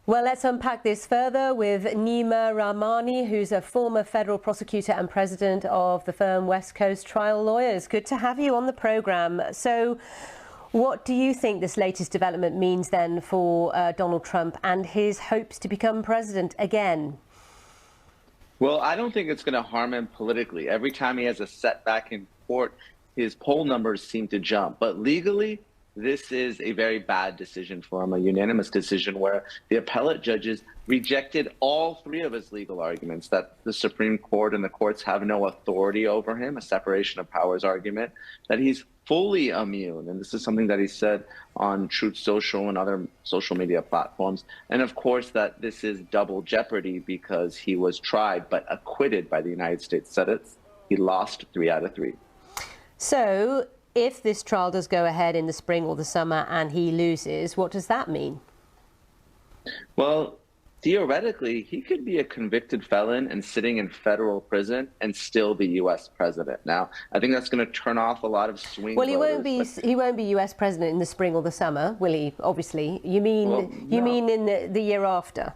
Well, let's unpack this further with Neama Rahmani, who's a former federal prosecutor and president of the firm West Coast Trial Lawyers. Good to have you on the programme. So what do you think this latest development means then for Donald Trump and his hopes to become president again? Well, I don't think it's going to harm him politically. Every time he has a setback in court, his poll numbers seem to jump. But legally, this is a very bad decision for him, a unanimous decision where the appellate judges rejected all three of his legal arguments, that the Supreme Court and the courts have no authority over him, a separation of powers argument, that he's fully immune. And this is something that he said on Truth Social and other social media platforms. And of course, that this is double jeopardy because he was tried but acquitted by the United States Senate. He lost 3 out of 3. So if this trial does go ahead in the spring or the summer and he loses, what does that mean? Well, theoretically, he could be a convicted felon and sitting in federal prison and still be U.S. president. Now, I think that's going to turn off a lot of swing voters. Well, he won't be U.S. president in the spring or the summer, will he? Obviously, you mean in the year after?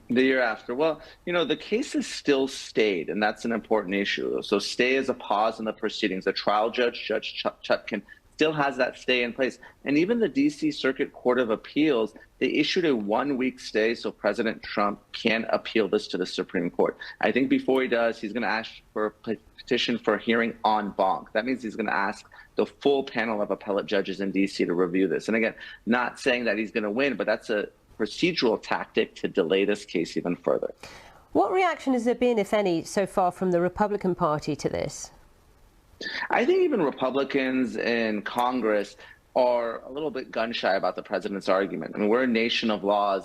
The year after. Well, the case is still stayed, and that's an important issue. So stay is a pause in the proceedings. The trial judge, Judge Chutkan, still has that stay in place. And even the D.C. Circuit Court of Appeals, they issued a 1-week stay so President Trump can appeal this to the Supreme Court. I think before he does, he's going to ask for a petition for a hearing en banc. That means he's going to ask the full panel of appellate judges in D.C. to review this. And again, not saying that he's going to win, but that's a procedural tactic to delay this case even further. What reaction has there been, if any, so far from the Republican Party to this? I think even Republicans in Congress are a little bit gun-shy about the president's argument. I mean, we're a nation of laws.